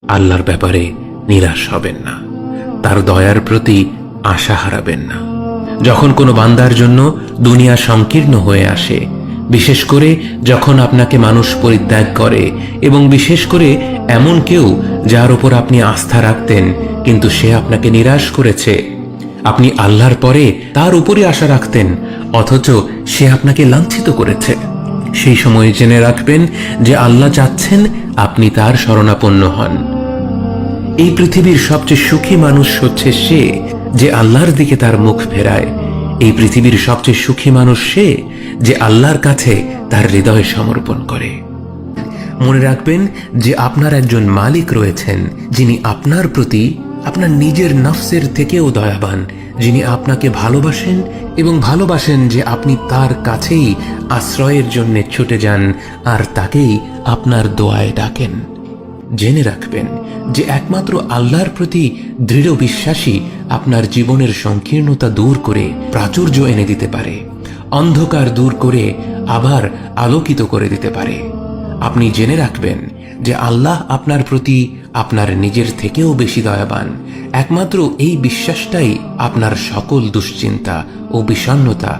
আল্লাহর ব্যাপারে নিরাশ হবেন না, তার দয়ার প্রতি আশা হারাবেন না। যখন কোনো বান্দার জন্য দুনিয়া সংকীর্ণ হয়ে আসে, বিশেষ করে যখন আপনাকে মানুষ পরিত্যাগ করে, এবং বিশেষ করে এমন কেউ যার উপর আপনি আস্থা রাখতেন কিন্তু সে আপনাকে নিরাশ করেছে, আপনি আল্লাহর পরে তার উপরই আশা রাখতেন অথচ সে আপনাকে লাঞ্ছিত করেছে, সেই সময় জেনে রাখবেন যে আল্লাহ চাচ্ছেন আপনি তার শরণাপন্ন হন। এই পৃথিবীর সবচেয়ে সুখী মানুষ হচ্ছে সে যে আল্লাহর দিকে তার মুখ ফেরায়। এই পৃথিবীর সবচেয়ে সুখী মানুষ সে যে আল্লাহর কাছে তার হৃদয় সমর্পণ করে। মনে রাখবেন যে আপনার একজন মালিক রয়েছেন যিনি আপনার প্রতি আপনার নিজের নফসের থেকেও দয়াবান, যিনি আপনাকে ভালোবাসেন এবং ভালোবাসেন যে আপনি তার কাছেই আশ্রয়ের জন্য ছুটে যান আর তাকেই আপনার দোয়ায় ডাকেন। জেনে রাখবেন যে একমাত্র আল্লাহর প্রতি দৃঢ় বিশ্বাসী আপনার জীবনের সংকীর্ণতা দূর করে প্রাচুর্য এনে দিতে পারে, অন্ধকার দূর করে আবার আলোকিত করে দিতে পারে। আপনি জেনে রাখবেন যে আল্লাহ আপনার প্রতি আপনার নিজের থেকেও বেশি দয়াবান। একমাত্র এই বিশ্বাসটাই আপনার সকল দুশ্চিন্তা ও বিষণ্ণতা